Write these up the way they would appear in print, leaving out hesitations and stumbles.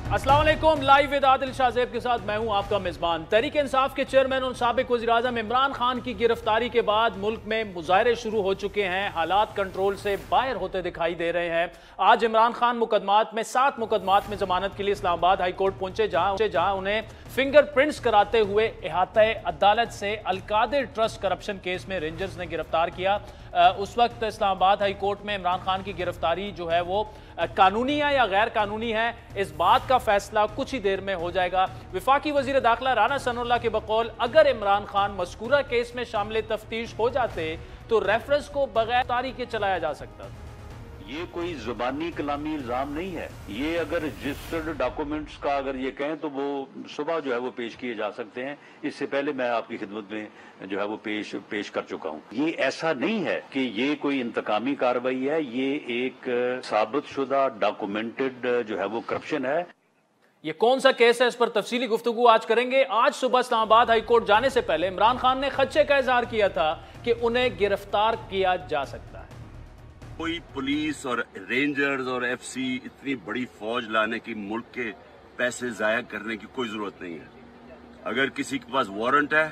अस्सलाम वालेकुम। Live with Adil Shahzeb के साथ मैं हूं आपका मेजबान। तहरीक इंसाफ के चेयरमैन और साबिक वज़ीर-ए-आज़म इमरान खान की गिरफ्तारी के बाद मुल्क में मुजाहरे शुरू हो चुके हैं। हालात कंट्रोल से बाहर होते दिखाई दे रहे हैं। आज इमरान खान मुकदमात में 7 मुकदमात में जमानत के लिए इस्लामाबाद हाई कोर्ट पहुंचे, जहां उन्हें फिंगरप्रिंट्स कराते हुए इहाता अदालत से अलकादिर ट्रस्ट करप्शन केस में रेंजर्स ने गिरफ्तार किया। उस वक्त इस्लामाबाद हाई कोर्ट में इमरान खान की गिरफ्तारी जो है वो कानूनी है या गैर कानूनी है, इस बात का फैसला कुछ ही देर में हो जाएगा। वफाकी वजीर दाखिला राना सनाउल्लाह के बकौल अगर इमरान खान मज़कूरा केस में शामिल तफ्तीश हो जाते तो रेफरेंस को बगैर तारीख के चलाया जा सकता। ये कोई जुबानी कलामी इल्जाम नहीं है। ये अगर रजिस्टर्ड डॉक्यूमेंट्स का अगर ये कहें तो वो सुबह जो है वो पेश किए जा सकते हैं। इससे पहले मैं आपकी खिदमत में जो है वो पेश कर चुका हूँ। ये ऐसा नहीं है कि ये कोई इंतकामी कार्रवाई है। ये एक साबित शुदा डॉक्यूमेंटेड जो है वो करप्शन है। ये कौन सा केस है, इस पर तफसीली गुफ्तगू आज करेंगे। आज सुबह इस्लामाबाद हाई कोर्ट जाने से पहले इमरान खान ने खदशे का इजहार किया था कि उन्हें गिरफ्तार किया जा सकता है। कोई पुलिस और रेंजर्स और एफसी इतनी बड़ी फौज लाने की, मुल्क के पैसे जाया करने की कोई जरूरत नहीं है। अगर किसी के पास वारंट है,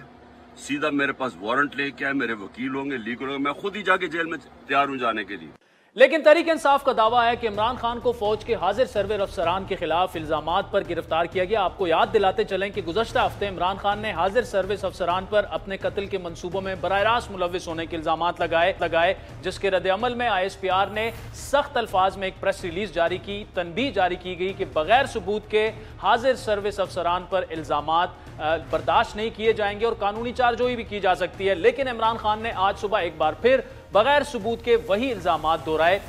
सीधा मेरे पास वारंट लेके आए, मेरे वकील होंगे, लीगल होंगे, मैं खुद ही जाके जेल में तैयार हूं जाने के लिए। लेकिन तहरीक इंसाफ का दावा है कि इमरान खान को फौज के हाजिर सर्वेयर अफसरान के खिलाफ इल्जामात पर गिरफ्तार किया गया। आपको याद दिलाते चलें कि गुज़श्ता हफ्ते इमरान खान ने हाजिर सर्विस अफसरान पर अपने कत्ल के मंसूबों में बराह रास्त मुलविस होने के इल्जामात लगाए, जिसके रद्द-ए-अमल में ISPR ने सख्त अल्फाज में एक प्रेस रिलीज जारी की। तनबीह जारी की गई कि बगैर सबूत के हाजिर सर्विस अफसरान पर इल्जामात बर्दाश्त नहीं किए जाएंगे और कानूनी चार्जोई भी की जा सकती है। लेकिन इमरान खान ने आज सुबह एक बार फिर बगैर सबूत के वही इल्जामात दोहराए।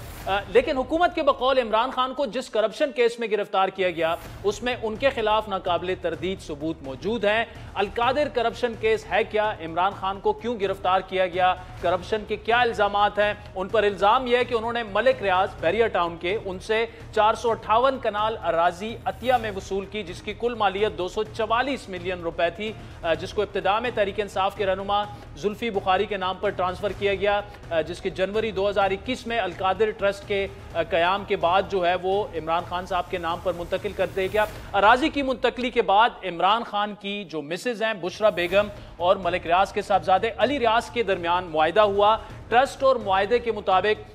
लेकिन हुकूमत के बकौल इमरान खान को जिस करप्शन केस में गिरफ्तार किया गया उसमें उनके खिलाफ नाकाबिले तरदीद सबूत मौजूद हैं। अलकादिर करप्शन केस है क्या, इमरान खान को क्यों गिरफ्तार किया गया, करप्शन के क्या इल्जामात हैं। उन पर इल्जाम यह है कि उन्होंने मलिक रियाज बैरिया टाउन के उनसे 458 कनाल अराजी अतिया में वसूल की, जिसकी कुल मालियत 244 मिलियन रुपए थी, जिसको इब्तिदा में तहरीक इंसाफ के रहनुमा जुल्फी बुखारी के नाम पर ट्रांसफर किया गया, जिसके जनवरी 2021 में अलकादिर ट्रस्ट के कयाम के बाद जो है वो इमरान खान साहब के नाम पर मुंतकिल कर दिया गया। अराजी की मुंतकली के बाद इमरान खान की जो मिसेज हैं बुशरा बेगम और मलिक रियाज के साहबजादे अली रियाज के दरमियान मुआहिदा हुआ। ट्रस्ट और मुआहिदे के मुताबिक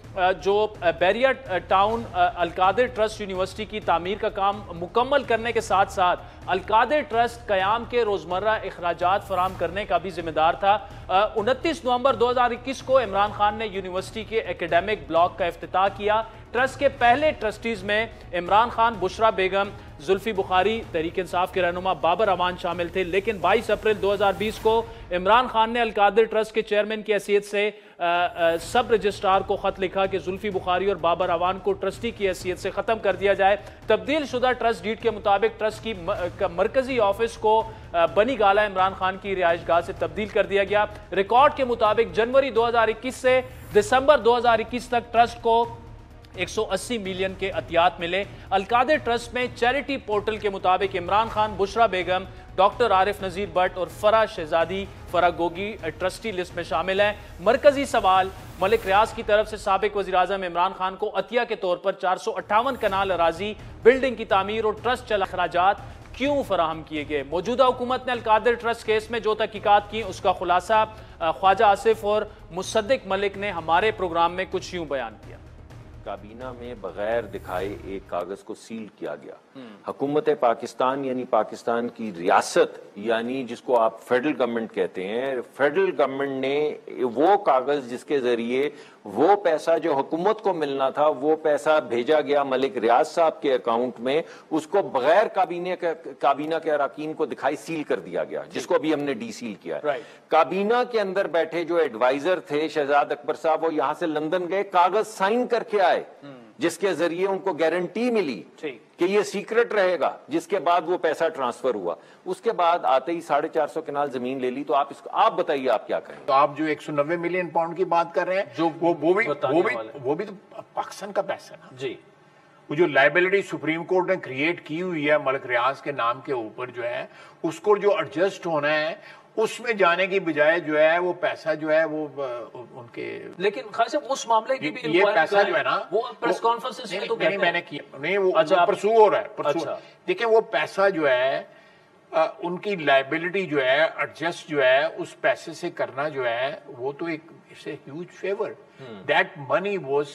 जो Bahria town Al Qadir trust university की तामीर का काम मुकम्मल करने के साथ साथ अलकादिर ट्रस्ट कयाम के रोजमर्रा अखराजात फराम करने का भी जिम्मेदार था। 29 नवंबर 2021 को इमरान खान ने यूनिवर्सिटी के एकेडमिक ब्लॉक का इफ्तिताह किया। ट्रस्ट के पहले ट्रस्टीज में इमरान खान, बुशरा बेगम, जुल्फी बुखारी, तहरीक इंसाफ के रहनुमा बाबर अवान शामिल थे। लेकिन 22 अप्रैल 2020 को इमरान खान ने अलकादिर ट्रस्ट के चेयरमैन की हैसियत से सब रजिस्ट्रार को खत लिखा कि जुल्फी बुखारी और बाबर अवान को ट्रस्टी की हैसियत से खत्म कर दिया जाए। तब्दील शुदा ट्रस्ट डीड के मुताबिक ट्रस्ट की मरकजी ऑफिस को बनी गाला इमरान खान की रिहाइशगाह से तब्दील कर दिया गया। रिकॉर्ड के मुताबिक जनवरी 2021 से दिसंबर 2021 तक ट्रस्ट को 180 मिलियन के अतियात मिले। अलकादिर ट्रस्ट में चैरिटी पोर्टल के मुताबिक इमरान खान, बुशरा बेगम, डॉक्टर आरिफ नजीर भट्ट और फरा शहजादी फरागोगी ट्रस्टी लिस्ट में शामिल हैं। मरकजी सवाल मलिक रियाज की तरफ से साबिक वज़ीर-ए-आज़म इमरान खान को अतिया के तौर पर 458 कनाल अराजी, बिल्डिंग की तामीर और ट्रस्ट चल अखराजात क्यों फराहम किए गए। मौजूदा हुकूमत ने अलकादिर ट्रस्ट केस में जो तहकीकात की उसका खुलासा ख्वाजा आसिफ और मुसद्दिक मलिक ने हमारे प्रोग्राम में कुछ यूं बयान किया। काबीना में बगैर दिखाए एक कागज को सील किया गया। हुकूमत पाकिस्तान यानी पाकिस्तान की रियासत यानी जिसको आप फेडरल गवर्नमेंट कहते हैं, फेडरल गवर्नमेंट ने वो कागज जिसके जरिए वो पैसा जो हुकूमत को मिलना था वो पैसा भेजा गया मलिक रियाज साहब के अकाउंट में, उसको बगैर काबीना के अरकान को दिखाई सील कर दिया गया, जिसको अभी हमने डी सील किया है। काबीना के अंदर बैठे जो एडवाइजर थे शहजाद अकबर साहब, वो यहां से लंदन गए, कागज साइन करके आए जिसके जरिए उनको गारंटी मिली कि ये सीक्रेट रहेगा, जिसके बाद वो पैसा ट्रांसफर हुआ। उसके बाद आते ही 450 कनाल जमीन ले ली। तो आप बताइए आप क्या करें। तो आप जो 190 मिलियन पाउंड की बात कर रहे हैं, जो वो भी तो पाकिस्तान का पैसा ना जी। वो जो लाइबिलिटी सुप्रीम कोर्ट ने क्रिएट की हुई है मलिक रियाज के नाम के ऊपर जो है, उसको जो एडजस्ट होना है उसमें जाने की बजाय जो है वो पैसा जो है वो उनके, लेकिन खास साहब उस मामले की भी ये पैसा जो है ना वो प्रेस कॉन्फ्रेंस में तो नहीं मैंने किया नहीं, वो अच्छा, परसू हो रहा है परसू। अच्छा। देखिए वो पैसा जो है उनकी लायबिलिटी जो है एडजस्ट जो है उस पैसे से करना जो है वो तो एक it's a huge favour. That money was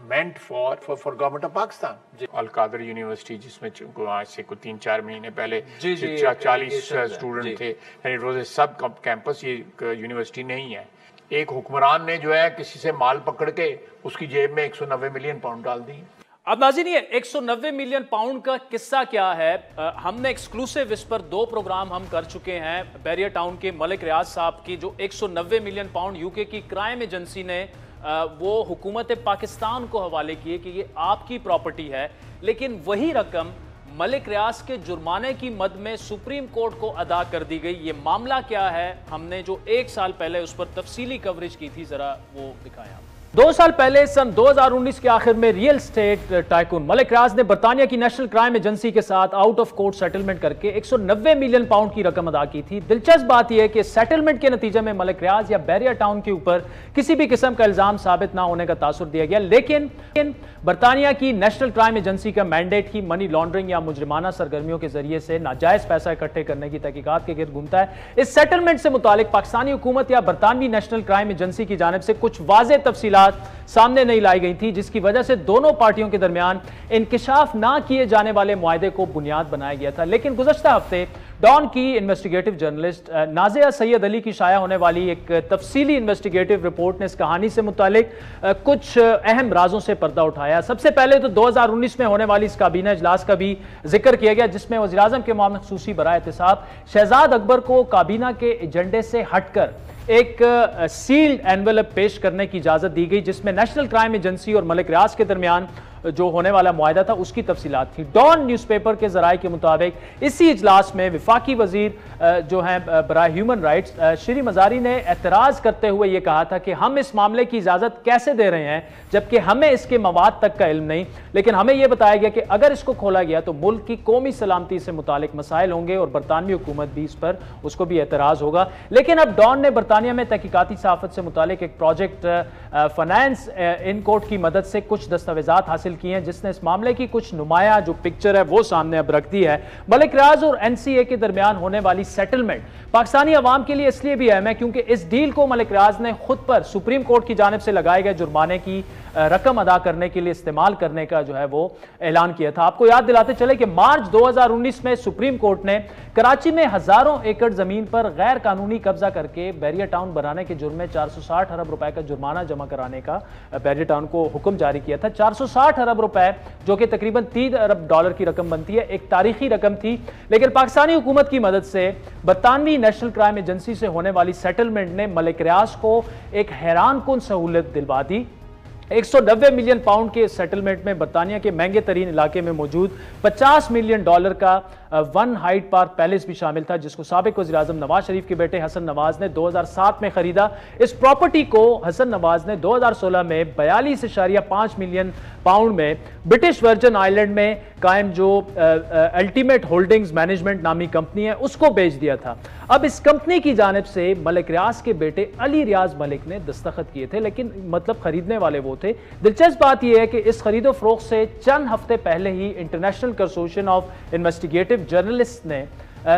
meant for government of Pakistan. Al Qadir university जिसमें आज से कुछ 3-4 महीने पहले 40 स्टूडेंट थे, इट वाज ए सब कैंपस, ये यूनिवर्सिटी नहीं है। एक हुक्मरान ने जो है किसी से माल पकड़ के उसकी जेब में 190 मिलियन पाउंड डाल दी। अब नाज़रीन, ये 190 मिलियन पाउंड का किस्सा क्या है, हमने एक्सक्लूसिव इस पर 2 प्रोग्राम हम कर चुके हैं। बैरियर टाउन के मलिक रियाज साहब की जो 190 मिलियन पाउंड यूके की क्राइम एजेंसी ने वो हुकूमत पाकिस्तान को हवाले किए कि ये आपकी प्रॉपर्टी है, लेकिन वही रकम मलिक रियाज के जुर्माने की मद में सुप्रीम कोर्ट को अदा कर दी गई। ये मामला क्या है, हमने जो 1 साल पहले उस पर तफसीली कवरेज की थी, जरा वो दिखाया। 2 साल पहले सन 2019 के आखिर में रियल स्टेट टाइकून मलिक रियाज ने बरतानिया की नेशनल क्राइम एजेंसी के साथ आउट ऑफ कोर्ट सेटलमेंट करके 190 मिलियन पाउंड की रकम अदा की थी। दिलचस्प बात यह है कि सेटलमेंट के नतीजे में मलिक रियाज या बैरियर टाउन के ऊपर किसी भी किस्म का इल्जाम साबित ना होने का तासुर दिया गया, लेकिन बरतानिया की नेशनल क्राइम एजेंसी का मैंडेट ही मनी लॉन्ड्रिंग या मुजरिमाना सरगर्मियों के जरिए से नाजायज पैसा इकट्ठे करने की तहकीकात के गिर्द घूमता है। इस सेटलमेंट से मुतालिक पाकिस्तानी हुकूमत या बरतानवी नेशनल क्राइम एजेंसी की जानिब से कुछ वाज़ेह तफसीलात सामने नहीं लाई गई थी, जिसकी वजह से दोनों पार्टियों के दरमियान इंकिशाफ ना किए जाने वाले मुआहदे को बुनियाद बनाया गया था। लेकिन गुज़श्ता हफ्ते डॉन की इन्वेस्टिगेटिव जर्नलिस्ट नाजिया सैयद अली की शाया होने वाली एक तफसीली इन्वेस्टिगेटिव रिपोर्ट ने इस कहानी से मुतालिक कुछ अहम राजों से पर्दा उठाया। सबसे पहले तो 2019 में होने वाली इस काबीना इजलास का भी जिक्र किया गया, जिसमें वज़ीर-ए-आज़म के मामले ख़ुसूसी बराए एहतिसाब शहजाद अकबर को काबीना के एजेंडे से हटकर एक सील्ड एनवेलप पेश करने की इजाजत दी गई, जिसमें नेशनल क्राइम एजेंसी और मलिक रियाज के दरमियान जो होने वाला मुआहदा था उसकी तफसीलात थी। डॉन न्यूज़पेपर के जराये के मुताबिक इसी इजलास में विफाकी वजीर जो हैं बराए ह्यूमन राइट्स श्री मजारी ने एतराज़ करते हुए ये कहा था कि हम इस मामले की इजाज़त कैसे दे रहे हैं जबकि हमें इसके मवाद तक का इल्म नहीं, लेकिन हमें यह बताया गया कि अगर इसको खोला गया तो मुल्क की कौमी सलामती से मुतालिक मसाइल होंगे और बरतानवी हुकूमत भी इस पर उसको भी एतराज़ होगा। लेकिन अब डॉन ने बरतानिया में तहकीकाती सहाफ़त से मुतालिक एक प्रोजेक्ट फाइनेंस इन कोर्ट की मदद से कुछ दस्तावेजात हासिल किए हैं, जिसने इस मामले की कुछ नुमाया जो पिक्चर है वो सामने अब रख दी है। मलिक रियाज और एनसीए के दरमियान होने वाली सेटलमेंट पाकिस्तानी अवाम के लिए इसलिए भी अहम है क्योंकि इस डील को मलिक रियाज ने खुद पर सुप्रीम कोर्ट की जानिब से लगाए गए जुर्माने की रकम अदा करने के लिए इस्तेमाल करने का जो है वो ऐलान किया था। आपको याद दिलाते चले कि मार्च 2019 में सुप्रीम कोर्ट ने कराची में हजारों एकड़ जमीन पर गैर कानूनी कब्जा करके बैरियर टाउन बनाने के जुर्म में 460 अरब रुपए का जुर्माना जमा कराने का बैरियर टाउन को हुक्म जारी किया था। 460 अरब रुपए जो कि तकरीबन $3 अरब की रकम बनती है, एक तारीखी रकम थी, लेकिन पाकिस्तानी हुकूमत की मदद से बरतानवी नेशनल क्राइम एजेंसी से होने वाली सेटलमेंट ने मलिक रियाज को एक हैरान कुन सहूलत दिलवा दी। 190 मिलियन पाउंड के सेटलमेंट में बरतानिया के महंगे तरीन इलाके में मौजूद $50 मिलियन का वन हाइड पार्क पैलेस भी शामिल था, जिसको साबिक वज़ीर-ए-आज़म नवाज शरीफ के बेटे हसन नवाज ने 2007 में खरीदा। इस प्रॉपर्टी को हसन नवाज ने 2016 में 42.5 मिलियन पाउंड में ब्रिटिश वर्जन आइलैंड में कायम जो अल्टीमेट होल्डिंग्स मैनेजमेंट नामी कंपनी है उसको बेच दिया था। अब इस कंपनी की जानिब से मलिक रियाज के बेटे अली रियाज मलिक ने दस्तखत किए थे, लेकिन मतलब खरीदने वाले वो थे। दिलचस्प बात यह है कि इस खरीदो फरोख्त से चंद हफ्ते पहले ही international consortium of investigative journalist ने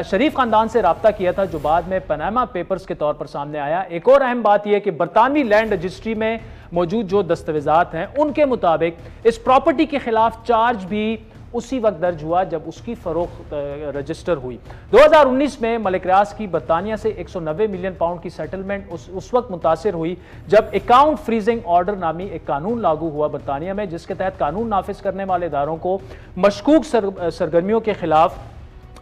शरीफ खानदान से राब्ता किया था, जो बाद में पनामा पेपर्स के तौर पर सामने आया। एक और अहम बात यह है कि बरतानवी लैंड रजिस्ट्री में मौजूद जो दस्तावेजात हैं उनके मुताबिक इस प्रॉपर्टी के खिलाफ चार्ज भी उसी वक्त दर्ज हुआ जब उसकी फरोख्त रजिस्टर हुई। 2019 में मलिक रियाज की बरतानिया से 190 मिलियन पाउंड की सेटलमेंट उस वक्त मुतासिर हुई जब अकाउंट फ्रीजिंग ऑर्डर नामी एक कानून लागू हुआ बरतानिया में, जिसके तहत कानून नाफिज करने वाले इदारों को मशकूक सरगर्मियों के खिलाफ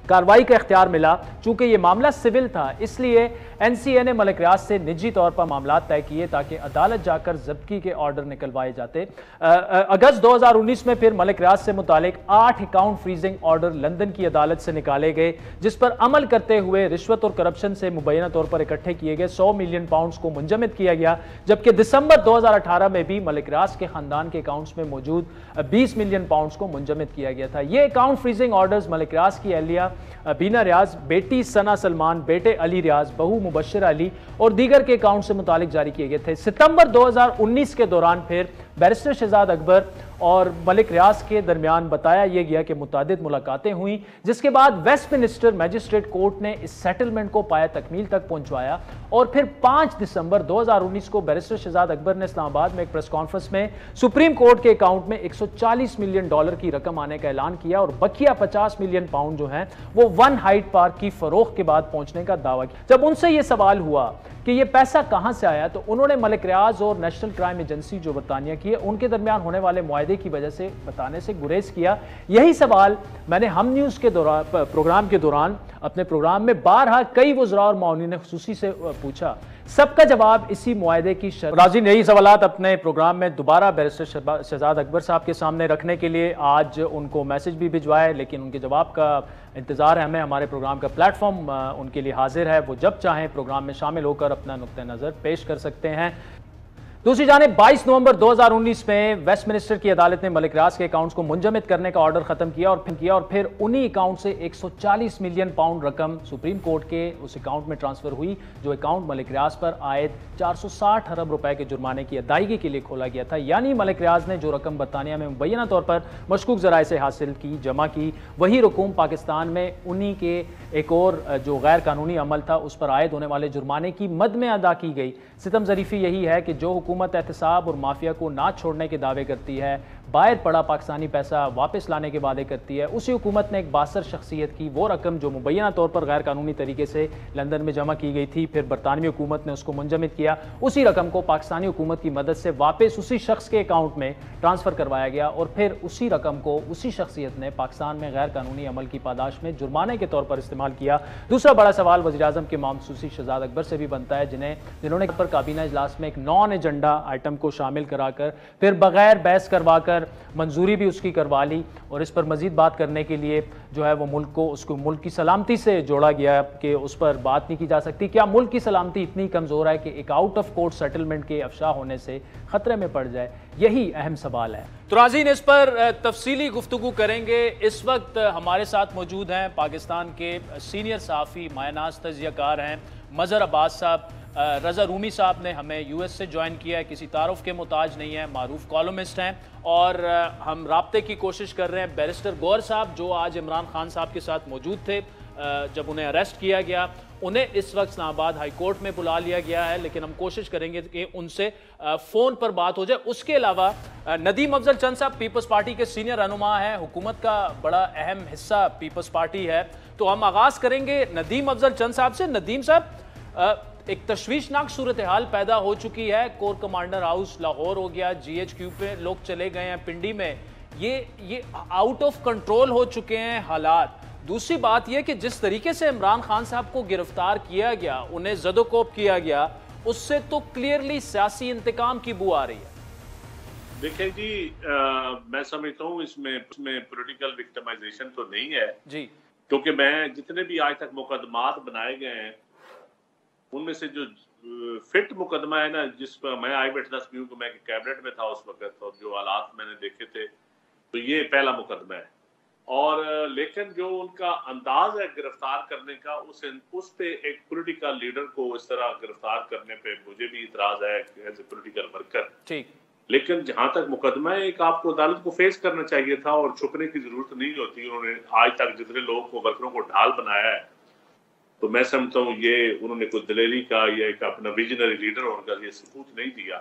कार्रवाई का इख्तियार मिला। चूंकि यह मामला सिविल था, इसलिए एनसीए ने मलिक रियाज से निजी तौर पर मामला तय किए ताकि अदालत जाकर जब्ती के ऑर्डर निकलवाए जाते। अगस्त 2019 में फिर मलिक रियाज से मुतालिक 8 अकाउंट फ्रीजिंग ऑर्डर लंदन की अदालत से निकाले गए, जिस पर अमल करते हुए रिश्वत और करप्शन से मुबैना तौर पर इकट्ठे किए गए 100 मिलियन पाउंड को मुंजमद किया गया। जबकि दिसंबर 2018 में भी मलिक रियाज के खानदान के अकाउंट्स में मौजूद 20 मिलियन पाउंड को मुंजमद किया गया था। ये अकाउंट फ्रीजिंग ऑर्डर्स मलिक रियाज की अहलिया बीना रियाज, बेटी सना सलमान, बेटे अली रियाज, बहू मुबश्शिरा अली और दीगर के अकाउंट से मुतालिक जारी किए गए थे। सितंबर 2019 के दौरान फिर बैरिस्टर शहजाद अकबर और मलिक रियाज के दरमियान बताया यह गया कि मुतादिद मुलाकातें हुई, जिसके बाद वेस्टमिनिस्टर मजिस्ट्रेट कोर्ट ने इस सेटलमेंट को पाया तकमील तक पहुंचवाया और फिर 5 दिसंबर 2019 को बैरिस्टर शहजाद अकबर ने इस्लामाबाद में एक प्रेस कॉन्फ्रेंस में सुप्रीम कोर्ट के अकाउंट में $140 मिलियन की रकम आने का ऐलान किया और बकिया 50 मिलियन पाउंड जो है वो वन हाइड पार्क की फरोख्त के बाद पहुंचने का दावा किया। जब उनसे यह सवाल हुआ कि ये पैसा कहां से आया तो उन्होंने मलिक रियाज और नेशनल क्राइम एजेंसी जो बरतानिया की है उनके दरमियान होने वाले मुआहदे की वजह से बताने से गुरेज किया। यही सवाल मैंने हम न्यूज के दौरान प्रोग्राम के दौरान अपने प्रोग्राम में बारहा कई वज़रा और मौनी ने खुसूसी से पूछा, सबका जवाब इसी मुआहदे की शर्त। नाज़रीन, यही सवालात अपने प्रोग्राम में दोबारा बैरिस्टर शहजाद अकबर साहब के सामने रखने के लिए आज उनको मैसेज भी भिजवाए, लेकिन उनके जवाब का इंतज़ार है हमें। हमारे प्रोग्राम का प्लेटफॉर्म उनके लिए हाजिर है, वो जब चाहें प्रोग्राम में शामिल होकर अपना नुक्ता नज़र पेश कर सकते हैं। दूसरी जानिब 22 नवंबर 2019 में वेस्टमिनिस्टर की अदालत ने मलिक रियाज के अकाउंट्स को मुंजमद करने का ऑर्डर खत्म किया और फिर उन्हीं अकाउंट से 140 मिलियन पाउंड रकम सुप्रीम कोर्ट के उस अकाउंट में ट्रांसफर हुई जो अकाउंट मलिक रियाज पर आयद 460 अरब रुपए के जुर्माने की अदायगी के लिए खोला गया था। यानी मलिक रियाज ने जो रकम बरतानिया में मुबैना तौर पर मशकूक जराए से हासिल की, जमा की, वही रकूम पाकिस्तान में उन्हीं के एक और जो गैर कानूनी अमल था उस पर आयद होने वाले जुर्माने की मद में अदा की गई। सितम ज़रीफ़ी यही है कि जो हुकूमत एहतसाब और माफिया को ना छोड़ने के दावे करती है, बाहर पड़ा पाकिस्तानी पैसा वापस लाने के वादे करती है, उसी हुकूमत ने एक बासर शख्सियत की वो रकम जो मुबैना तौर पर गैर कानूनी तरीके से लंदन में जमा की गई थी, फिर बरतानवी हुकूमत ने उसको मुंजमद किया, उसी रकम को पाकिस्तानी हुकूमत की मदद से वापस उसी शख्स के अकाउंट में ट्रांसफ़र करवाया गया और फिर उसी रकम को उसी शख्सियत ने पाकिस्तान में गैर कानूनी अमल की पादाश में जुर्माने के तौर पर इस्तेमाल किया। दूसरा बड़ा सवाल वज़ीर-ए-आज़म के मामसूसी शहजाद अकबर से भी बनता है, जिन्होंने पर काबीना इजलास में एक नॉन एजेंडा आइटम को शामिल कराकर फिर बगैर बहस करवाकर मंजूरी भी उसकी करवा ली और इस पर मजीद बात करने के लिए जो है वो उसको मुल्क की सलामती से जोड़ा गया कि उस पर बात नहीं की जा सकती। क्या मुल्क की सलामती इतनी कमज़ोर है कि एक आउट ऑफ कोर्ट सेटलमेंट के अफशा होने से खतरे में पड़ जाए? यही अहम सवाल है। तो नाज़रीन, इस पर तफसीली गुफ्तगू करेंगे। इस वक्त हमारे साथ मौजूद हैं पाकिस्तान के सीनियर सहाफ़ी मायनाज़ तज़ियाकार हैं मज़हर अब्बास साहब। रज़ा रूमी साहब ने हमें यूएस से ज्वाइन किया है, किसी तारुफ के मोहताज नहीं है, मारूफ कॉलमिस्ट हैं और हम राब्ते की कोशिश कर रहे हैं। बैरिस्टर गौहर साहब जो आज इमरान खान साहब के साथ मौजूद थे जब उन्हें अरेस्ट किया गया, उन्हें इस वक्त इस्लामाबाद हाई कोर्ट में बुला लिया गया है, लेकिन हम कोशिश करेंगे कि उनसे फ़ोन पर बात हो जाए। उसके अलावा नदीम अफजल चंद साहब पीपल्स पार्टी के सीनियर रहनुमा हैं, हुकूमत का बड़ा अहम हिस्सा पीपल्स पार्टी है, तो हम आगाज़ करेंगे नदीम अफजल चंद साहब से। नदीम साहब, एक तशवीशनाक सूरत हाल पैदा हो चुकी है, कोर कमांडर हाउस लाहौर हो गया, GHQ पे लोग चले गए हैं, पिंडी में ये आउट ऑफ कंट्रोल हो चुके हैं हालात। दूसरी बात यह कि जिस तरीके से इमरान खान साहब को गिरफ्तार किया गया, उन्हें ज़दोकोप किया गया, उससे तो क्लियरली सियासी इंतकाम की बू आ रही है। देखिए जी, मैं समझता हूँ इसमें पॉलिटिकल विक्टिमाइजेशन तो नहीं है जी, क्योंकि मैं जितने भी आज तक मुकदमात बनाए गए हैं उनमें से जो फिट मुकदमा है ना, जिस पर मैं आई विटनेस भी हूँ, मैं कैबिनेट में था उस वक्त और जो हालात मैंने देखे थे, तो ये पहला मुकदमा है। और लेकिन जो उनका अंदाज है गिरफ्तार करने का, उस पे एक पॉलिटिकल लीडर को इस तरह गिरफ्तार करने पे मुझे भी इतराज है एज ए पॉलिटिकल वर्कर। ठीक, लेकिन जहां तक मुकदमा है, एक आपको अदालत को फेस करना चाहिए था और छुपने की जरूरत नहीं होती। उन्होंने आज तक जितने लोगों को वर्करों को ढाल बनाया है, तो मैं समझता हूँ ये उन्होंने कोई दिलेरी का या एक अपना विजनरी लीडर होने का ये सबूत नहीं दिया।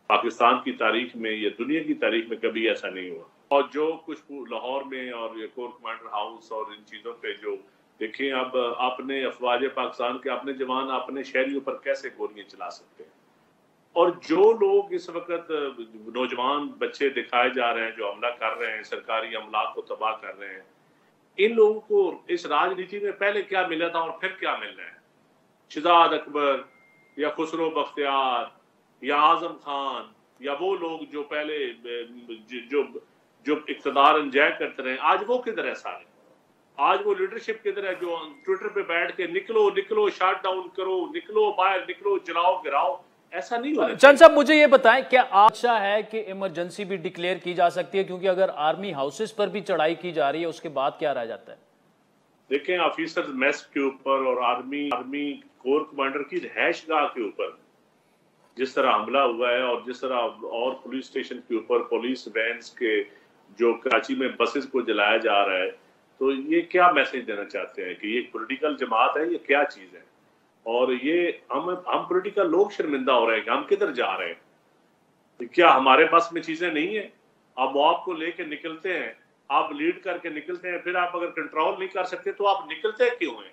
पाकिस्तान की तारीख में या दुनिया की तारीख में कभी ऐसा नहीं हुआ। और जो कुछ लाहौर में और कोर कमांडर हाउस और इन चीज़ों पे जो देखें, अब अपने अफवाज पाकिस्तान के अपने जवान अपने शहरियों पर कैसे गोलियां चला सकते हैं, और जो लोग इस वक्त नौजवान बच्चे दिखाए जा रहे हैं जो हमला कर रहे हैं, सरकारी अमला को तबाह कर रहे हैं, इन लोगों को इस राजनीति में पहले क्या मिला था और फिर क्या मिल रहा है? शहजाद अकबर या खुसरो बख्तियार या आजम खान या वो लोग जो पहले जो इक़्तिदार एंजॉय करते रहे, आज वो किधर है सारे? आज वो लीडरशिप किधर है जो ट्विटर पे बैठ के निकलो शट डाउन करो, निकलो बाहर, निकलो जलाओ गिराओ? ऐसा नहीं होना। चंद साहब, मुझे ये बताएं, क्या अच्छा है कि इमरजेंसी भी डिक्लेयर की जा सकती है? क्योंकि अगर आर्मी हाउसेस पर भी चढ़ाई की जा रही है उसके बाद क्या रह जाता है? देखें, ऑफिसर्स मेस के ऊपर और आर्मी कोर कमांडर की रिहायशगाह के ऊपर जिस तरह हमला हुआ है और जिस तरह और पुलिस स्टेशन के ऊपर पुलिस वैन्स के जो कराची में बसेस को जलाया जा रहा है, तो ये क्या मैसेज देना चाहते हैं कि ये पॉलिटिकल जमात है, ये क्या चीज है? और ये हम पॉलिटिकल लोग शर्मिंदा हो रहे हैं कि हम किधर जा रहे हैं। तो क्या हमारे पास में चीजें नहीं है? आप मॉब को लेके निकलते हैं, आप लीड करके निकलते हैं, फिर आप अगर कंट्रोल नहीं कर सकते तो आप निकलते क्यों हैं?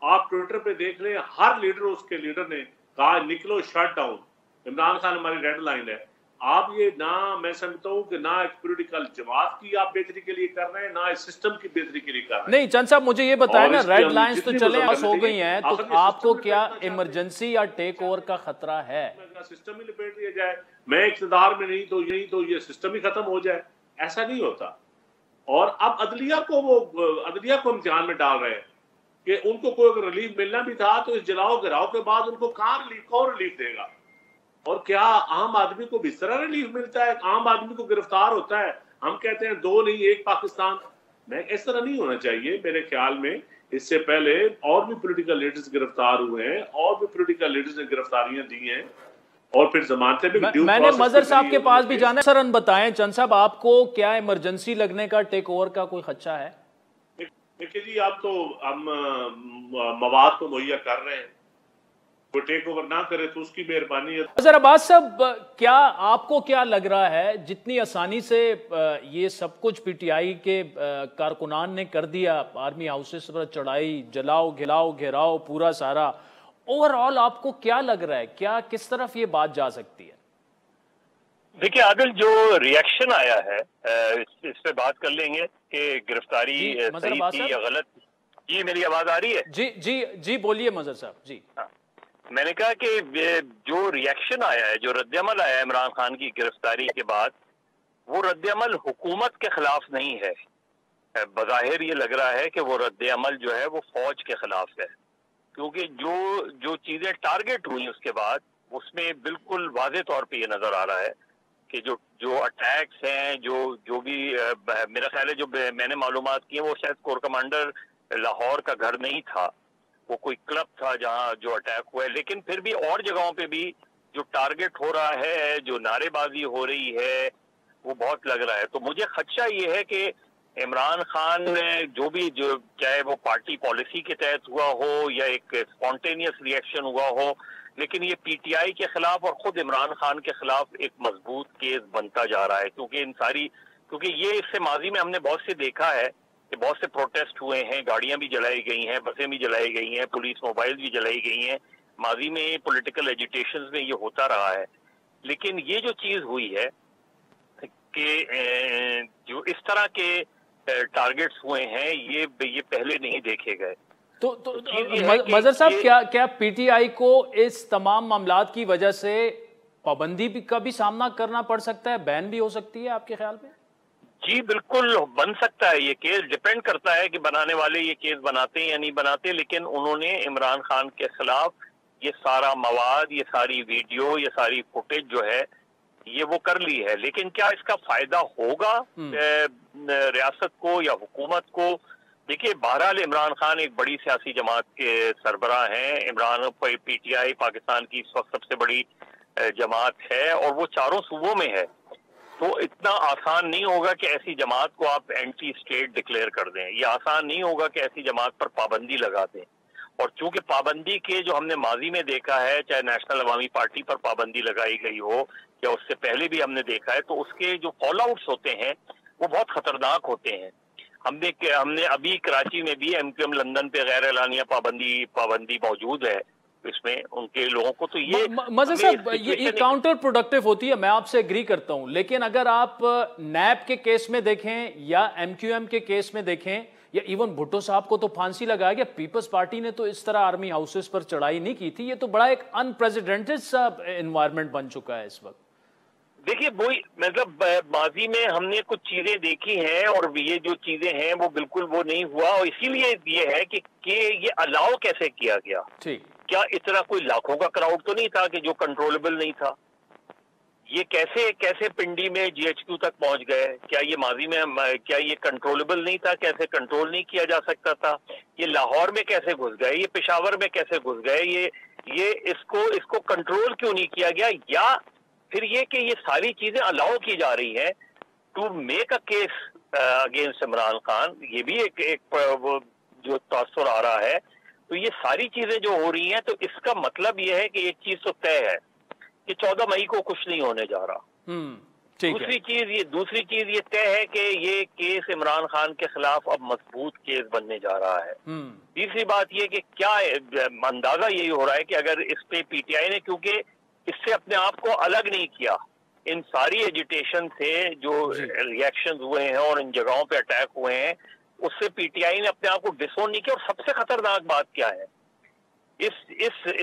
आप ट्विटर पे देख लें, हर लीडर उसके लीडर ने कहा निकलो, शट डाउन। इमरान खान हमारी रेड लाइन है। आप ये ना, मैं समझता हूँ कि ना एक पॉलिटिकल जमात की आप बेहतरी के लिए कर रहे हैं, ना इस सिस्टम की बेहतरी के लिए कर रहे हैं। नहीं चंद साहब, मुझे ये बताया ना, रेड लाइंस तो चले पास हो गई हैं, तो आपको क्या इमरजेंसी या टेक ओवर का खतरा है? सिस्टम ही लपेट दिया जाए, मैं इक़्तिदार में नहीं तो ये सिस्टम ही खत्म हो जाए, ऐसा नहीं होता। और अब अदलिया को इम्तिहान में डाल रहे हैं कि उनको कोई अगर रिलीफ मिलना भी था तो इस जलाओ गिराओ के बाद उनको कौन रिलीफ देगा? और क्या आम आदमी को भी इस तरह रिलीफ मिलता है? आम आदमी को गिरफ्तार होता है, हम कहते हैं 2 नहीं 1 पाकिस्तान। मैं इस तरह नहीं होना चाहिए मेरे ख्याल में। इससे पहले और भी पॉलिटिकल लीडर्स गिरफ्तार हुए हैं, और भी पॉलिटिकल लीडर्स ने गिरफ्तारियां दी हैं, और फिर जमानतें भी। मैंने मजहर साहब के पास भी जाना। सरन बताएं चंद साहब, आपको क्या इमरजेंसी लगने का, टेक ओवर का कोई खदशा है? देखिए जी, आप तो हम मवाद को मुहैया कर रहे हैं, कोई टेक ओवर ना करे तो उसकी मेहरबानी है। अजहर अब्बास साहब, क्या आपको क्या लग रहा है जितनी आसानी से ये सब कुछ पीटीआई के कारकुनान ने कर दिया, आर्मी हाउसेस पर चढ़ाई, जलाओ घिलाओ घेराओ पूरा सारा, ओवरऑल आपको क्या लग रहा है, क्या किस तरफ ये बात जा सकती है? देखिए आदिल, जो रिएक्शन आया है इस पे बात कर लेंगे कि गिरफ्तारी सही थी या गलत। जी मेरी आवाज आ रही है? जी जी जी बोलिए मजहर साहब जी। हाँ, मैंने कहा कि जो रिएक्शन आया है, जो रद्दअमल आया है इमरान खान की गिरफ्तारी के बाद, वो रद्दअमल हुकूमत के खिलाफ नहीं है। बज़ाहिर ये लग रहा है कि वो रद्दअमल जो है वो फौज के खिलाफ है, क्योंकि जो चीजें टारगेट हुई उसके बाद उसमें बिल्कुल वाज़ेह तौर पे ये नजर आ रहा है कि जो अटैक्स हैं, जो भी मेरा ख्याल है, जो मैंने मालूमात की है, वो शायद कोर कमांडर लाहौर का घर नहीं था, वो कोई क्लब था जहां जो अटैक हुआ है। लेकिन फिर भी और जगहों पे भी जो टारगेट हो रहा है, जो नारेबाजी हो रही है, वो बहुत लग रहा है। तो मुझे खदशा ये है कि इमरान खान ने जो चाहे वो पार्टी पॉलिसी के तहत हुआ हो या एक स्पॉन्टेनियस रिएक्शन हुआ हो, लेकिन ये पीटीआई के खिलाफ और खुद इमरान खान के खिलाफ एक मजबूत केस बनता जा रहा है। क्योंकि ये इससे माजी में हमने बहुत से देखा है कि बहुत से प्रोटेस्ट हुए हैं, गाड़ियां भी जलाई गई हैं, बसें भी जलाई गई हैं, पुलिस मोबाइल भी जलाई गई हैं। माजी में पॉलिटिकल एजिटेशंस में ये होता रहा है। लेकिन ये जो चीज हुई है कि जो इस तरह के टारगेट्स हुए हैं, ये पहले नहीं देखे गए। तो मजहर साहब, क्या पीटीआई को इस तमाम मामलात की वजह से पाबंदी का भी सामना करना पड़ सकता है, बैन भी हो सकती है आपके ख्याल में? जी बिल्कुल बन सकता है। ये केस डिपेंड करता है कि बनाने वाले ये केस बनाते हैं या नहीं बनाते, लेकिन उन्होंने इमरान खान के खिलाफ ये सारा मवाद, ये सारी वीडियो, ये सारी फुटेज जो है ये वो कर ली है। लेकिन क्या इसका फायदा होगा रियासत को या हुकूमत को? देखिए, बहरहाल इमरान खान एक बड़ी सियासी जमात के सरबराह हैं। पीटीआई पाकिस्तान की इस वक्त सबसे बड़ी जमात है और वो चारों सूबों में है। तो इतना आसान नहीं होगा कि ऐसी जमात को आप एंटी स्टेट डिक्लेयर कर दें। ये आसान नहीं होगा कि ऐसी जमात पर पाबंदी लगा दें। और चूंकि पाबंदी के जो हमने माजी में देखा है, चाहे नेशनल अवामी पार्टी पर पाबंदी लगाई गई हो या उससे पहले भी हमने देखा है, तो उसके जो फॉल आउट्स होते हैं वो बहुत खतरनाक होते हैं। हमने अभी कराची में भी एमक्यूएम लंदन पे गैर एलानिया पाबंदी मौजूद है इसमें उनके लोगों को। तो ये मजहर साहब, ये काउंटर प्रोडक्टिव होती है, मैं आपसे एग्री करता हूं। लेकिन अगर आप नैब के केस में देखें या एमक्यूएम के केस में देखें या इवन भुट्टो साहब को तो फांसी लगाया गया, पीपल्स पार्टी ने तो इस तरह आर्मी हाउसेस पर चढ़ाई नहीं की थी। ये तो बड़ा एक अनप्रेसिडेंटेड सा एनवायरनमेंट बन चुका है इस वक्त। देखिए, वही मतलब माजी में हमने कुछ चीजें देखी हैं और ये जो चीजें हैं वो बिल्कुल वो नहीं हुआ। और इसीलिए ये है कि ये अलाउ कैसे किया गया। ठीक, क्या इतना कोई लाखों का क्राउड तो नहीं था कि जो कंट्रोलेबल नहीं था? ये कैसे कैसे पिंडी में GHQ तक पहुंच गए? क्या ये माजी में क्या ये कंट्रोलेबल नहीं था? कैसे कंट्रोल नहीं किया जा सकता था? ये लाहौर में कैसे घुस गए? ये पेशावर में कैसे घुस गए? ये इसको कंट्रोल क्यों नहीं किया गया? या फिर ये कि ये सारी चीजें अलाउ की जा रही हैं to make a case against Imran Khan? ये भी एक वो जो तासुर आ रहा है। तो ये सारी चीजें जो हो रही हैं, तो इसका मतलब ये है कि एक चीज तो तय है कि 14 मई को कुछ नहीं होने जा रहा। दूसरी चीज ये तय है कि ये केस इमरान खान के खिलाफ अब मजबूत केस बनने जा रहा है। तीसरी बात ये कि क्या अंदाजा यही हो रहा है कि अगर इस पे PTI ने, क्योंकि इससे अपने आप को अलग नहीं किया इन सारी एजिटेशन से जो रिएक्शन हुए हैं और इन जगहों पे अटैक हुए हैं, उससे PTI ने अपने आप को डिसोन नहीं किया। और सबसे खतरनाक बात क्या है, इस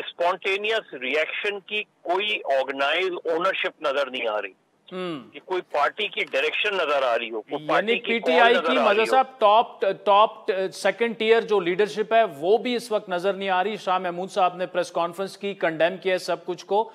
स्पॉन्टेनियस रिएक्शन की कोई ऑर्गेनाइज ओनरशिप नजर नहीं आ रही कि कोई पार्टी की डायरेक्शन नजर आ रही हो। यानी PTI की मदद साहब टॉप सेकंड टियर जो लीडरशिप है वो भी इस वक्त नजर नहीं आ रही। शाह महमूद साहब ने प्रेस कॉन्फ्रेंस की, कंडेम किया सब कुछ को,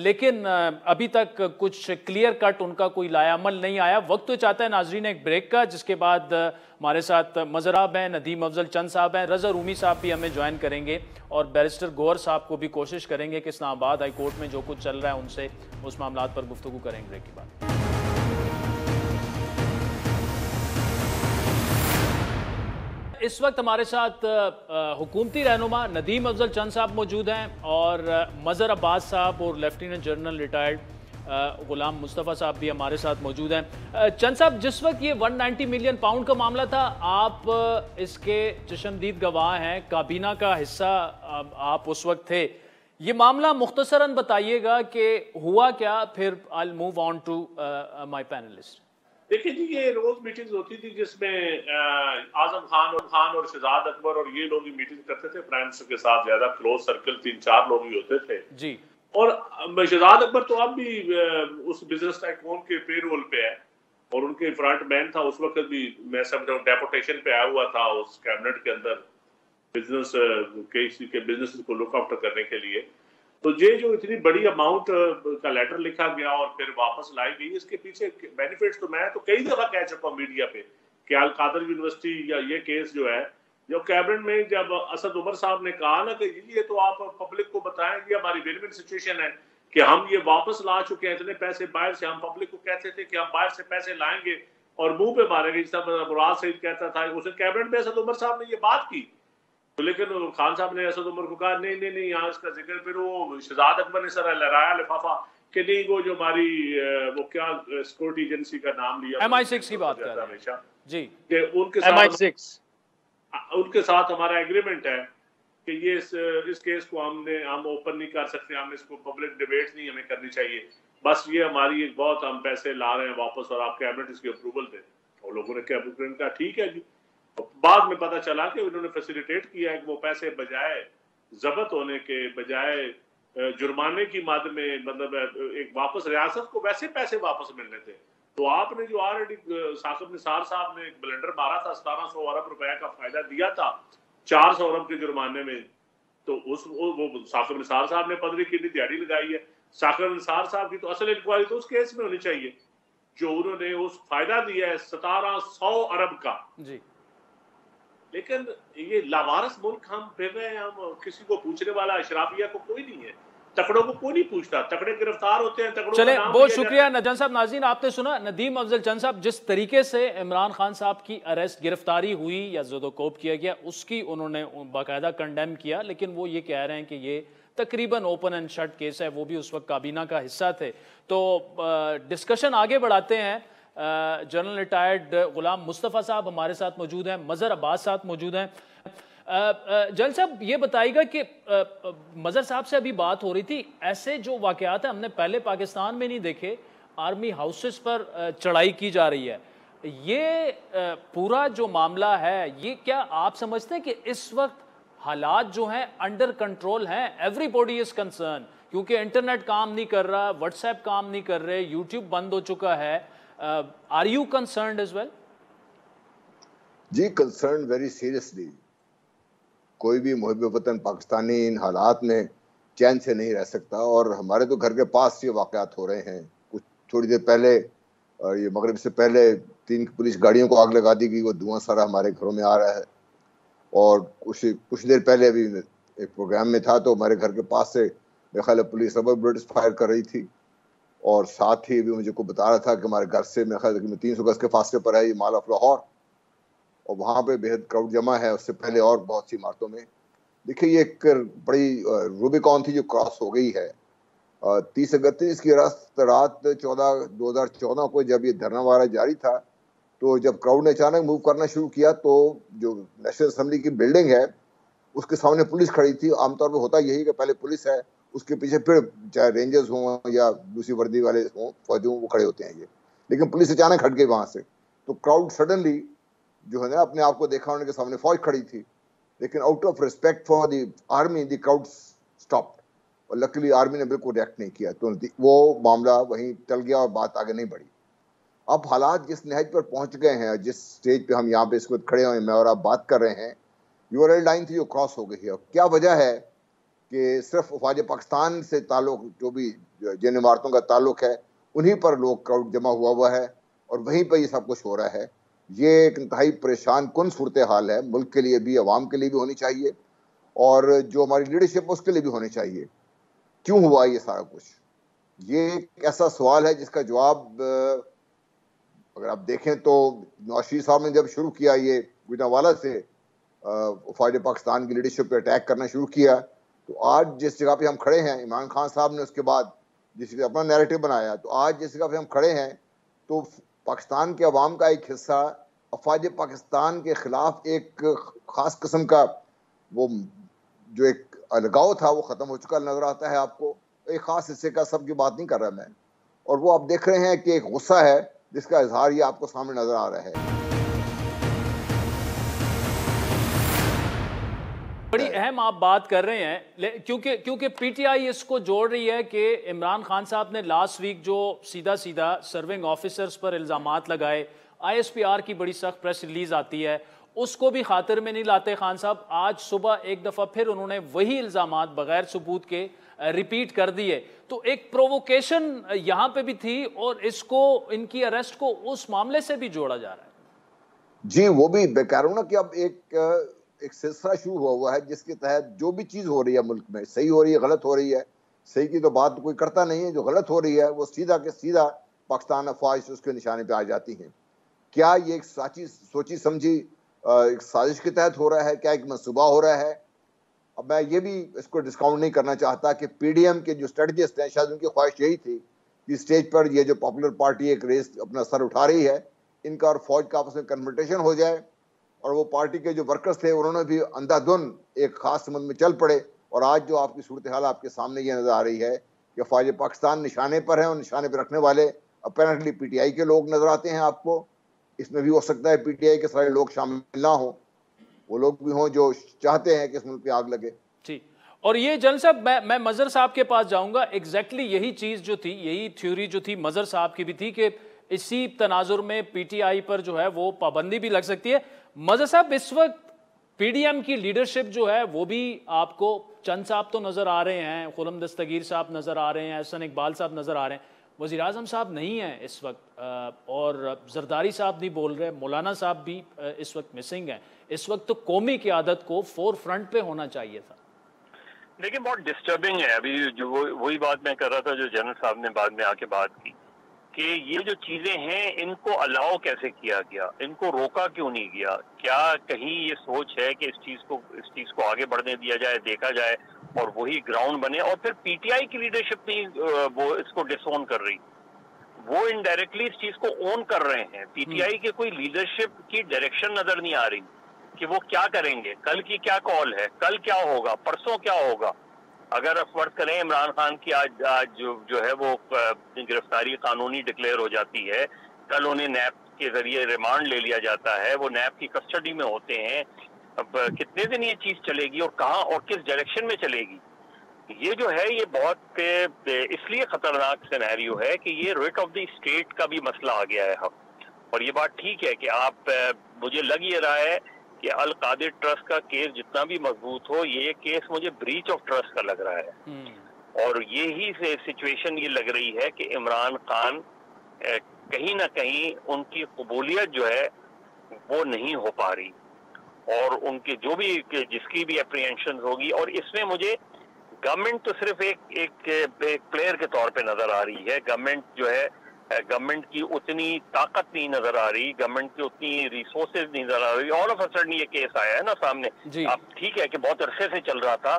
लेकिन अभी तक कुछ क्लियर कट उनका कोई लायामल नहीं आया। वक्त तो चाहता है नाजरीन एक ब्रेक का, जिसके बाद हमारे साथ मजहर साहब हैं, नदीम अफजल चंद साहब हैं, रज़ा रूमी साहब भी हमें ज्वाइन करेंगे और बैरिस्टर गौहर साहब को भी कोशिश करेंगे कि इस्लामाबाद हाई कोर्ट में जो कुछ चल रहा है उनसे उस मामला पर गुफ्तगू करेंगे ब्रेक के बाद। इस वक्त हमारे साथ हुकूमती रहनुमा नदीम अफजल चंद साहब मौजूद हैं और मजहर अब्बास साहब और लेफ्टिनेंट जनरल रिटायर्ड गुलाम मुस्तफ़ा साहब भी हमारे साथ मौजूद हैं। चंद साहब, जिस वक्त ये 190 मिलियन पाउंड का मामला था, आप इसके चशमदीद गवाह हैं, काबीना का हिस्सा आप उस वक्त थे। ये मामला मुख्तसरन बताइएगा कि हुआ क्या, फिर I will move on to my panelist. देखिए जी, ये रोज मीटिंग्स होती थी जिसमें आजम खान और शहजाद अकबर और ये लोग मीटिंग करते थे प्राइम मिनिस्टर के साथ। ज्यादा क्लोज सर्कल 3-4 लोग ही होते थे जी। और शहजाद अकबर तो अब भी उस बिजनेस टाइकून के पेरोल पे है और उनके फ्रंट मैन था उस वक्त भी। मैं समझता हूँ डेपुटेशन पे आया हुआ था उस कैबिनेट के अंदर बिजनेस को लुक आफ्टर करने के लिए। तो ये जो इतनी बड़ी अमाउंट का लेटर लिखा गया और फिर वापस लाई गई, इसके पीछे बेनिफिट्स तो मैं तो कई दफा कह चुका हूँ मीडिया पे कि अल कादर यूनिवर्सिटी या ये केस जो है, जो कैबिनेट में जब असद उमर साहब ने कहा ना कि ये तो आप पब्लिक को बताएं, ये हमारी विन विन सिचुएशन है कि हम ये वापस ला चुके हैं इतने पैसे बाहर से। हम पब्लिक को कहते थे कि हम बाहर से पैसे लाएंगे और मुंह पे मारेंगे, जिस तरह मुराद सईद कहता था। उस कैबिनेट में असद उमर साहब ने ये बात की, तो लेकिन खान साहब ने असद उमर को कहा नहीं यहाँ इसका जिक्र। फिर वो शहजाद अकबर ने सर लहराया लिफाफा कि नहीं, वो जो हमारी वो क्या सिक्योरिटी एजेंसी का नाम लिया, MI6 की बात कर रहे हैं हमेशा जी, कि उनके साथ हमारा एग्रीमेंट है कि ये इस केस को हम ओपन नहीं कर सकते, हम इसको पब्लिक डिबेट नहीं हमें करनी चाहिए। बस ये हमारी एक बहुत हम पैसे ला रहे हैं वापस और आप कैबिनेट इसकी अप्रूवल दे। और लोगों ने कैबिनेट कहा ठीक है जी। बाद में पता चला कि उन्होंने फैसिलिटेट किया है कि वो पैसे बजाय जब्त होने के बजाय जुर्माने की मद में, मतलब एक वापस रियासत को वैसे पैसे वापस मिलने थे। तो आपने जो ऑलरेडी साकिब निसार साहब ने एक ब्लेंडर मारा था, 1700 अरब रुपए का फायदा दिया था 400 अरब के जुर्माने में, तो वो साकिब निसार साहब ने पदरी की दिहाड़ी लगाई है। साकिब निसार साहब की तो असल इंक्वायरी तो उस केस में होनी चाहिए जो उन्होंने उस फायदा दिया है 1700 अरब का जी। लेकिन ये लावारस मुल्क हम फिर रहे हैं, हम किसी को पूछने वाला अशराफिया को कोई नहीं है, तकड़ों को कोई नहीं पूछता, तकड़े गिरफ्तार होते हैं। तकड़ों चले, बहुत शुक्रिया नजर साहब। नाज़रीन, आपने सुना नदीम अफजल चंद साहब, जिस तरीके से इमरान खान साहब की अरेस्ट गिरफ्तारी हुई या ज़ोदोकोप किया गया, उसकी उन्होंने बाकायदा कंडेम किया। लेकिन वो ये कह रहे हैं कि ये तकरीबन ओपन एंड शट केस है, वो भी उस वक्त काबीना का हिस्सा थे। तो डिस्कशन आगे बढ़ाते हैं। जनरल रिटायर्ड गुलाम मुस्तफ़ा साहब हमारे साथ मौजूद हैं, मजहर अब्बास साहब मौजूद हैं। जनरल साहब, ये बताइएगा कि मजहर साहब से अभी बात हो रही थी, ऐसे जो वाक़यात हैं हमने पहले पाकिस्तान में नहीं देखे। आर्मी हाउसेस पर चढ़ाई की जा रही है, ये पूरा जो मामला है, ये क्या आप समझते हैं कि इस वक्त हालात जो हैं अंडर कंट्रोल हैं? एवरीबॉडी इज कंसर्न, क्योंकि इंटरनेट काम नहीं कर रहा, व्हाट्सएप काम नहीं कर रहे, यूट्यूब बंद हो चुका है। Are you concerned as well? जी, कंसर्न वेरी सीरियसली। कोई भी मुहिब वतन पाकिस्तानी इन हालात में चैन से नहीं रह सकता। और हमारे तो घर के पास ये वाक़यात हो रहे हैं थोड़ी देर पहले ये मगरिब से पहले 3 पुलिस गाड़ियों को आग लगा दी गई, वो धुआं सारा हमारे घरों में आ रहा है। और कुछ देर पहले अभी एक प्रोग्राम में था तो हमारे घर के पास से मेरे ख्याल पुलिस रबर बुलेट्स फायर कर रही थी, और साथ ही भी मुझे को बता रहा था कि हमारे घर से मेरे ख्याल 300 गज के फासले पर है ये मॉल ऑफ लाहौर, और वहाँ पे बेहद क्राउड जमा है। उससे पहले और बहुत सी इमारतों में देखिए ये एक बड़ी रूबिकॉन थी जो क्रॉस हो गई है। 30 की रात 2014 को जब ये धरना वारा जारी था, तो जब क्राउड ने अचानक मूव करना शुरू किया तो जो नेशनल असेंबली की बिल्डिंग है उसके सामने पुलिस खड़ी थी। आमतौर पर होता यही कि पहले पुलिस है, उसके पीछे फिर चाहे रेंजर्स हों या दूसरी वर्दी वाले हों, फौजी हों, वो खड़े होते हैं ये। लेकिन पुलिस अचानक हट गई वहां से, तो क्राउड सडनली जो है ना अपने आप को देखा उनके सामने फौज खड़ी थी, लेकिन out of respect for the army the crowd stopped, और लकीली आर्मी ने बिल्कुल रिएक्ट नहीं किया, तो वो मामला वहीं टल गया और बात आगे नहीं बढ़ी। अब हालात जिस नहज पर पहुंच गए हैं, जिस स्टेज पे हम यहाँ पे इस वक्त खड़े हुए मैं और आप बात कर रहे हैं, यूआरएल लाइन थी जो क्रॉस हो गई है। क्या वजह है कि सिर्फ फौज पाकिस्तान से ताल्लुक, जो भी जिन इमारतों का ताल्लुक है उन्हीं पर लोग क्राउड जमा हुआ है और वहीं पर ये सब कुछ हो रहा है। ये एक इंतहाई परेशान कुन सूरत हाल है, मुल्क के लिए भी, अवाम के लिए भी होनी चाहिए, और जो हमारी लीडरशिप उसके लिए भी होनी चाहिए। क्यों हुआ ये सारा कुछ? ये एक ऐसा सवाल है जिसका जवाब अगर आप देखें तो नवाज शरीफ साहब ने जब शुरू किया ये गुजरांवाला से फौज पाकिस्तान की लीडरशिप पे अटैक करना शुरू किया, तो आज जिस जगह पे हम खड़े हैं, इमरान खान साहब ने उसके बाद जिस अपना नैरेटिव बनाया, तो आज जिस जगह पे हम खड़े हैं तो पाकिस्तान के अवाम का एक हिस्सा फौज पाकिस्तान के खिलाफ एक खास किस्म का वो जो एक अलगाव था वो ख़त्म हो चुका नज़र आता है आपको। एक ख़ास हिस्से का सबकी बात नहीं कर रहा मैं, और वो आप देख रहे हैं कि एक गुस्सा है जिसका इजहार ये आपको सामने नज़र आ रहा है। बड़ी अहम आप बात कर रहे हैं, क्योंकि पीटीआई इसको जोड़ रही है कि इमरान खान साहब ने लास्ट वीक जो सीधा सर्विंग ऑफिसर्स पर इल्ज़ामात लगाए, आईएसपीआर की बड़ी सख्त प्रेस रिलीज आती है, उसको भी खातिर में नहीं लाते खान साहब। आज सुबह एक दफ़ा फिर उन्होंने वही इल्ज़ामात बगैर सबूत के रिपीट कर दिए, तो एक प्रोवोकेशन यहाँ पे भी थी और इसको, इनकी अरेस्ट को उस मामले से भी जोड़ा जा रहा है। जी, वो भी बेकार हूं ना कि अब एक सिलसिला शुरू हुआ है जिसके तहत जो भी चीज हो रही है मुल्क में, सही हो रही है, गलत हो रही है, सही की तो बात कोई करता नहीं है, जो गलत हो रही है वो सीधा के सीधा पाकिस्तान अफवाज उसके निशाने पे आ जाती हैं। क्या ये एक सोची समझी एक साजिश के तहत हो रहा है? क्या एक मंसूबा हो रहा है? अब मैं ये भी इसको डिस्काउंट नहीं करना चाहता कि पीडीएम के जो स्ट्रेटजिस्ट हैं, शायद उनकी ख्वाहिश यही थी कि स्टेज पर ये जो पॉपुलर पार्टी एक रेस अपना सर उठा रही है, इनका और फौज का आपस में कन्फ्रंटेशन हो जाए, और वो पार्टी के जो वर्कर्स थे उन्होंने भी अंधाधुन एक खास समझ में चल पड़े। और आज जो आपकी सूरत हाल आपके सामने ये नजर आ रही है कि फौज पाकिस्तान निशाने पर है, और निशाने पर रखने वाले अपेरेंटली पीटीआई के लोग नजर आते हैं आपको। इसमें भी हो सकता है पीटीआई के सारे लोग शामिल ना हो, वो लोग भी हों जो चाहते हैं कि इस मुल्क पे आग लगे। जी, और ये जनरल साहब, मैं मजहर साहब के पास जाऊंगा। एग्जैक्टली यही चीज जो थी, यही थ्योरी जो थी मजहर साहब की भी थी कि इसी तनाजुर में पीटीआई पर जो है वो पाबंदी भी लग सकती है। मजहर साहब, इस वक्त पीडीएम की लीडरशिप जो है वो भी आपको, चंद साहब तो नजर आ रहे हैं, खुरम दस्तगीर साहब नजर आ रहे हैं, एहसन इकबाल साहब नजर आ रहे हैं, वज़ीर आज़म साहब नहीं है इस वक्त, और जरदारी साहब नहीं बोल रहे, मौलाना साहब भी इस वक्त मिसिंग हैं। इस वक्त तो कौमी क़यादत को फोर फ्रंट पे होना चाहिए था। देखिए, बहुत डिस्टर्बिंग है। अभी जो वही बात मैं कर रहा था जो जनरल साहब ने बाद में आके बात की कि ये जो चीजें हैं इनको अलाउ कैसे किया गया, इनको रोका क्यों नहीं गया? क्या कहीं ये सोच है कि इस चीज को आगे बढ़ने दिया जाए, देखा जाए और वही ग्राउंड बने? और फिर पीटीआई की लीडरशिप नहीं वो इसको डिसओन कर रही, वो इनडायरेक्टली इस चीज को ओन कर रहे हैं। पीटीआई के कोई लीडरशिप की डायरेक्शन नजर नहीं आ रही कि वो क्या करेंगे, कल की क्या कॉल है, कल क्या होगा, परसों क्या होगा। अगर फर्ज करें इमरान खान की आज जो है वो गिरफ्तारी कानूनी डिक्लेयर हो जाती है, कल उन्हें नैब के जरिए रिमांड ले लिया जाता है, वो नैब की कस्टडी में होते हैं, अब कितने दिन ये चीज चलेगी और कहाँ और किस डायरेक्शन में चलेगी? ये जो है ये बहुत इसलिए खतरनाक सिनेरियो है कि ये रिट ऑफ द स्टेट का भी मसला आ गया है हम। और ये बात ठीक है कि आप, मुझे लग ये रहा है कि अल कादिर ट्रस्ट का केस जितना भी मजबूत हो, ये केस मुझे ब्रीच ऑफ ट्रस्ट का लग रहा है। और यही सिचुएशन ये लग रही है कि इमरान खान कहीं ना कहीं उनकी कबूलियत जो है वो नहीं हो पा रही, और उनके जो भी जिसकी भी अप्रीहेंशन होगी। और इसमें मुझे गवर्नमेंट तो सिर्फ एक प्लेयर के तौर पे नजर आ रही है। गवर्नमेंट जो है, गवर्नमेंट की उतनी ताकत नहीं नजर आ रही, गवर्नमेंट की उतनी रिसोर्सेज नहीं नजर आ रही। ऑल ऑफ अ सडन ये केस आया है ना सामने। अब ठीक है कि बहुत अरसे से चल रहा था,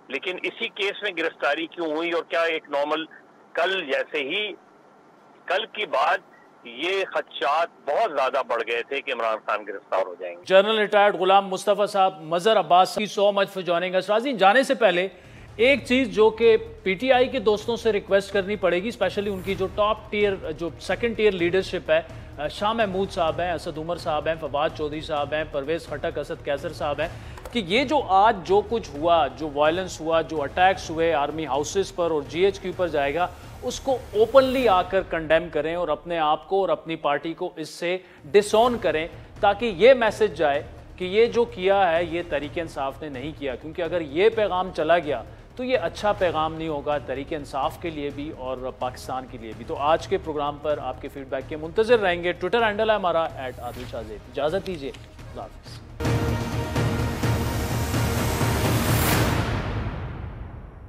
लेकिन इसी केस में गिरफ्तारी क्यों हुई? और क्या एक नॉर्मल कल जैसे ही कल की बाद ये खदशात बहुत ज्यादा बढ़ गए थे कि इमरान खान गिरफ्तार हो जाएंगे। General retired Ghulam Mustafa sahab, Mazhar Abbas, so much for joining us. नाज़रीन, जाने से पहले एक चीज जो कि पीटीआई के दोस्तों से रिक्वेस्ट करनी पड़ेगी, स्पेशली उनकी जो टॉप टियर, जो सेकंड टियर लीडरशिप है, शाह महमूद साहब हैं, असद उमर साहब हैं, फवाद चौधरी साहब हैं, परवेज खटक, असद कैसर साहब हैं, कि ये जो आज जो कुछ हुआ, जो वायलेंस हुआ, जो अटैक्स हुए आर्मी हाउसेस पर और जीएचक्यू पर जाएगा, उसको ओपनली आकर कंडेम करें और अपने आप को और अपनी पार्टी को इससे डिसऑन करें, ताकि ये मैसेज जाए कि ये जो किया है ये तहरीक इंसाफ ने नहीं किया। क्योंकि अगर ये पैगाम चला गया तो ये अच्छा पैगाम नहीं होगा तहरीक इंसाफ के लिए भी और पाकिस्तान के लिए भी। तो आज के प्रोग्राम पर आपके फीडबैक के मुंतज़िर रहेंगे। ट्विटर हैंडल है हमारा @आदिल शाहज़ेब। इजाज़त दीजिए, अल्लाह हाफ़िज़।